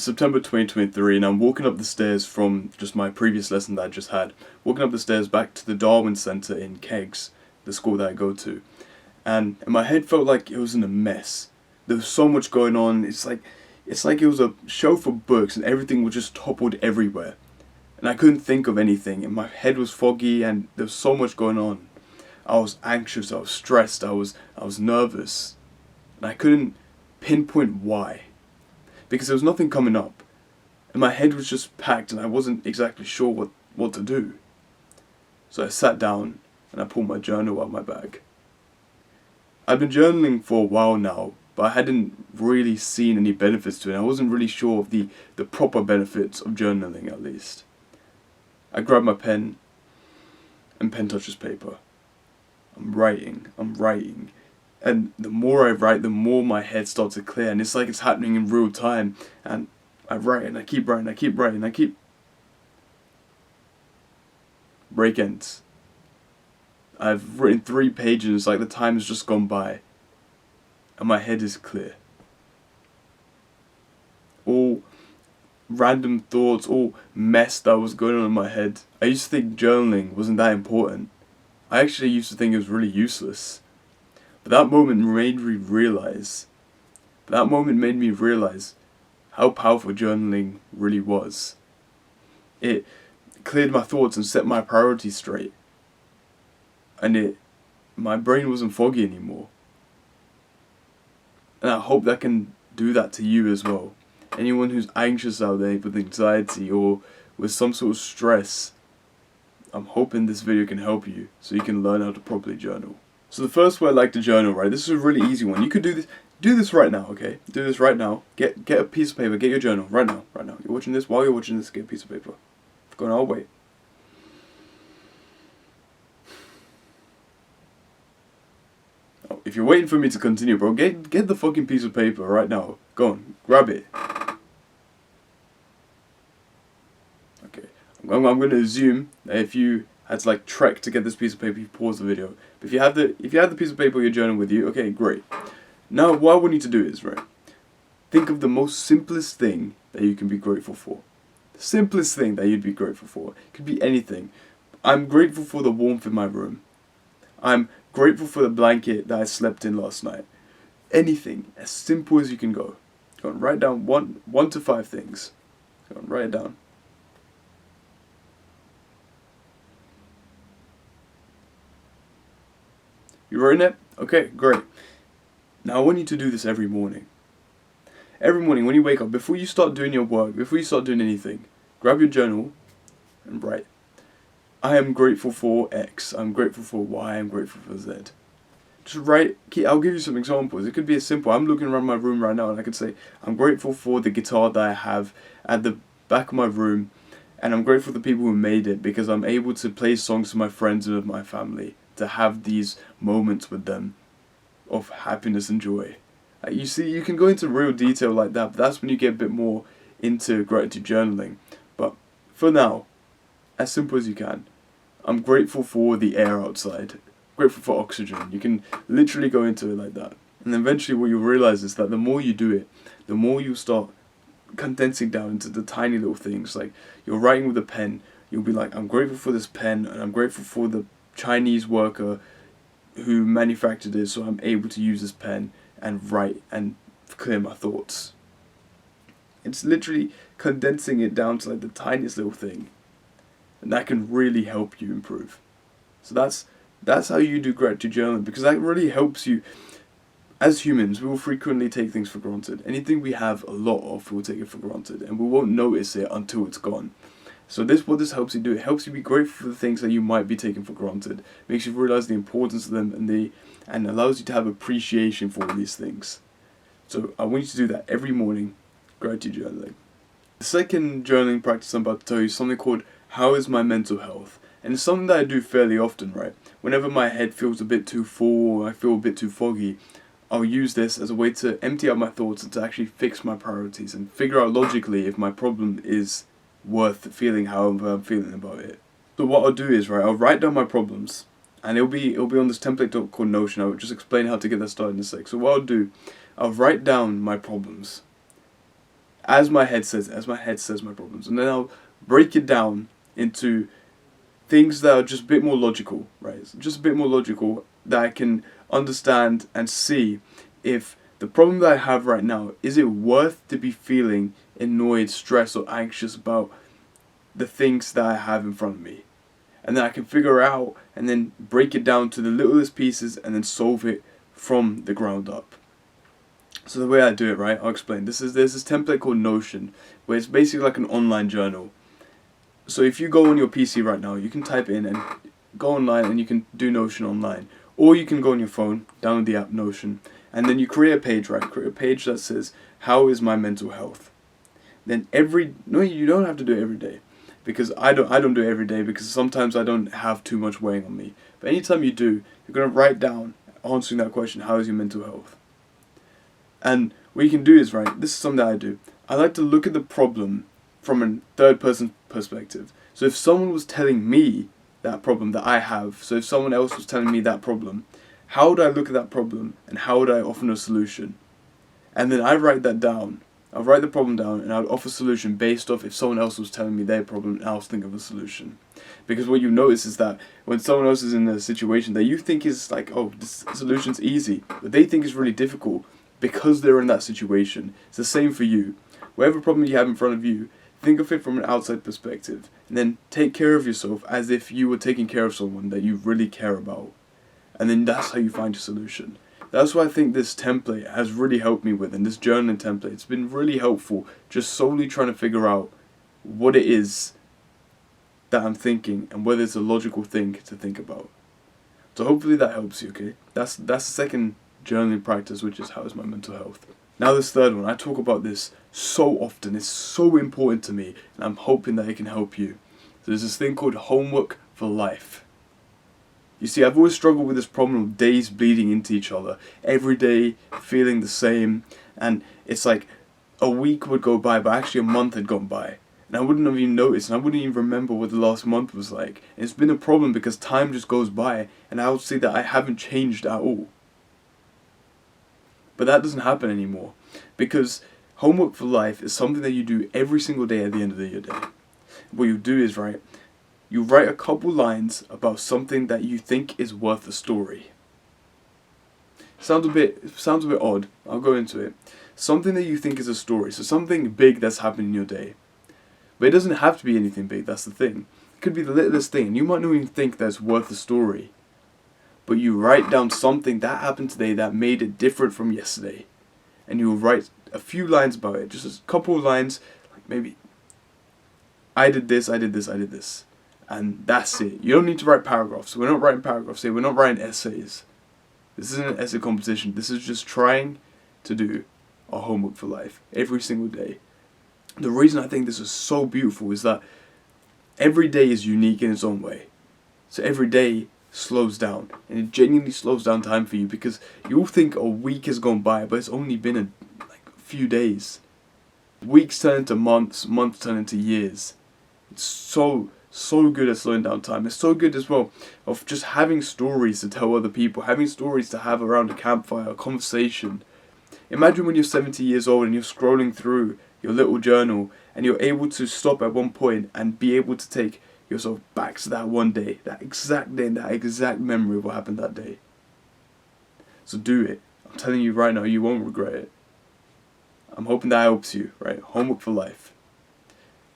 It's September 2023 and I'm walking up the stairs from just my previous lesson that I just had. Walking up the stairs back to the Darwin Centre in Kegs, the school that I go to. And my head felt like it was in a mess. There was so much going on. It's like it was a show for books and everything was just toppled everywhere. And I couldn't think of anything and my head was foggy and there was so much going on. I was anxious, I was stressed, I was nervous. And I couldn't pinpoint why. Because there was nothing coming up. And my head was just packed and I wasn't exactly sure what to do. So I sat down and I pulled my journal out of my bag. I'd been journaling for a while now, but I hadn't really seen any benefits to it. I wasn't really sure of the proper benefits of journaling, at least. I grabbed my pen and pen touches paper. I'm writing. And the more I write, the more my head starts to clear. And it's like it's happening in real time. And I write and I keep writing. Break ends. I've written 3 pages, like the time has just gone by. And my head is clear. All random thoughts, all mess that was going on in my head. I used to think journaling wasn't that important. I actually used to think it was really useless. But that moment made me realize how powerful journaling really was. It cleared my thoughts and set my priorities straight. And my brain wasn't foggy anymore. And I hope that can do that to you as well. Anyone who's anxious out there with anxiety or with some sort of stress, I'm hoping this video can help you so you can learn how to properly journal. So the first way I like to journal, right, this is a really easy one. You could do this right now, okay? Do this right now. Get a piece of paper, get your journal, right now. You're watching this, while you're watching this, get a piece of paper. Go on, I'll wait. Oh, if you're waiting for me to continue, bro, get the fucking piece of paper right now. Go on, grab it. Okay, I'm going to assume that if you had to like trek to get this piece of paper, you pause the video. But if you have the piece of paper or your journal with you, okay, great. Now what I want you to do is, right, think of the most simplest thing that you can be grateful for. The simplest thing that you'd be grateful for. It could be anything. I'm grateful for the warmth in my room. I'm grateful for the blanket that I slept in last night. Anything, as simple as you can go. Go on, write down one to 5 things. Go on, write it down. You wrote it? Okay, great. Now I want you to do this every morning. Every morning when you wake up, before you start doing your work, before you start doing anything, grab your journal and write. I am grateful for X, I'm grateful for Y, I'm grateful for Z. Just write, I'll give you some examples. It could be as simple, I'm looking around my room right now and I could say, I'm grateful for the guitar that I have at the back of my room, and I'm grateful for the people who made it because I'm able to play songs to my friends and with my family, to have these moments with them of happiness and joy. You see, you can go into real detail like that, but that's when you get a bit more into gratitude journaling. But for now, as simple as you can. I'm grateful for the air outside. Grateful for oxygen. You can literally go into it like that. And eventually what you'll realize is that the more you do it, the more you start condensing down into the tiny little things. Like you're writing with a pen, you'll be like, I'm grateful for this pen and I'm grateful for the Chinese worker who manufactured it so I'm able to use this pen and write and clear my thoughts. It's literally condensing it down to like the tiniest little thing. And that can really help you improve. So that's how you do gratitude journaling, because that really helps you. As humans, we will frequently take things for granted. Anything we have a lot of, we'll take it for granted, and we won't notice it until it's gone. So what this helps you do, it helps you be grateful for the things that you might be taking for granted. Makes you realize the importance of them and allows you to have appreciation for all these things. So I want you to do that every morning, gratitude journaling. The second journaling practice I'm about to tell you is something called How is my mental health? And it's something that I do fairly often, right? Whenever my head feels a bit too full or I feel a bit too foggy, I'll use this as a way to empty out my thoughts and to actually fix my priorities and figure out logically if my problem is worth feeling however I'm feeling about it. So what I'll do is, right, I'll write down my problems, and it'll be on this template called Notion. I'll just explain how to get that started in a sec. So what I'll do, I'll write down my problems, as my head says my problems, and then I'll break it down into things that are just a bit more logical, right? Just a bit more logical, that I can understand and see if the problem that I have right now, is it worth to be feeling annoyed, stressed, or anxious about the things that I have in front of me. And then I can figure out and then break it down to the littlest pieces and then solve it from the ground up. So the way I do it, right, I'll explain. There's this template called Notion, where it's basically like an online journal. So if you go on your PC right now, you can type in and go online and you can do Notion online. Or you can go on your phone, download the app Notion, and then you create a page, right? Create a page that says, how is my mental health? Then you don't have to do it every day. Because I don't do it every day, because sometimes I don't have too much weighing on me. But anytime you do, you're going to write down, answering that question, how is your mental health? And what you can do is, right, this is something that I do. I like to look at the problem from a third person perspective. So if someone was telling me that problem that I have, so if someone else was telling me that problem, how would I look at that problem and how would I offer a solution? And then I write that down. I'll write the problem down and I'll offer a solution based off if someone else was telling me their problem and I'll think of a solution. Because what you notice is that when someone else is in a situation that you think is like, oh, this solution's easy, but they think is really difficult because they're in that situation. It's the same for you. Whatever problem you have in front of you, think of it from an outside perspective and then take care of yourself as if you were taking care of someone that you really care about. And then that's how you find your solution. That's what I think this template has really helped me with, and this journaling template. It's been really helpful, just solely trying to figure out what it is that I'm thinking and whether it's a logical thing to think about. So hopefully that helps you, okay? That's the second journaling practice, which is how is my mental health. Now this third one, I talk about this so often. It's so important to me, and I'm hoping that it can help you. So there's this thing called homework for life. You see, I've always struggled with this problem of days bleeding into each other. Every day feeling the same. And it's like a week would go by, but actually a month had gone by. And I wouldn't have even noticed, and I wouldn't even remember what the last month was like. And it's been a problem because time just goes by, and I would see that I haven't changed at all. But that doesn't happen anymore. Because homework for life is something that you do every single day at the end of your day. What you do is, right, you write a couple lines about something that you think is worth a story. Sounds a bit odd. I'll go into it. Something that you think is a story. So something big that's happened in your day. But it doesn't have to be anything big, that's the thing. It could be the littlest thing, and you might not even think that's worth a story. But you write down something that happened today that made it different from yesterday. And you will write a few lines about it. Just a couple of lines, like maybe, I did this. And that's it. You don't need to write paragraphs. We're not writing paragraphs here. We're not writing essays. This isn't an essay competition. This is just trying to do our homework for life every single day. The reason I think this is so beautiful is that every day is unique in its own way. So every day slows down. And it genuinely slows down time for you because you'll think a week has gone by, but it's only been a few days. Weeks turn into months, months turn into years. It's so good at slowing down time. It's so good as well of just having stories to tell other people, having stories to have around a campfire, a conversation. Imagine when you're 70 years old and you're scrolling through your little journal and you're able to stop at one point and be able to take yourself back to that one day, that exact memory of what happened that day. So do it. I'm telling you right now, you won't regret it. I'm hoping that helps you, right? Homework for life.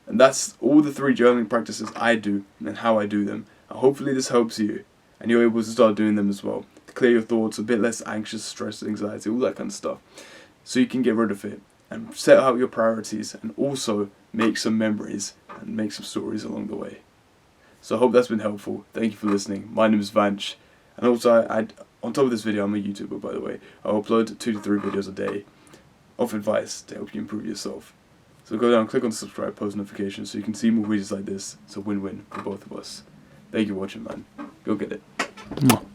And that's all the 3 journaling practices I do and how I do them. And hopefully this helps you and you're able to start doing them as well. To clear your thoughts, a bit less anxious, stress, anxiety, all that kind of stuff. So you can get rid of it and set out your priorities and also make some memories and make some stories along the way. So I hope that's been helpful. Thank you for listening. My name is Vanch. And also, on top of this video, I'm a YouTuber, by the way. I upload 2 to 3 videos a day of advice to help you improve yourself. So go down, click on the subscribe, post notifications so you can see more videos like this. It's a win-win for both of us. Thank you for watching, man. Go get it.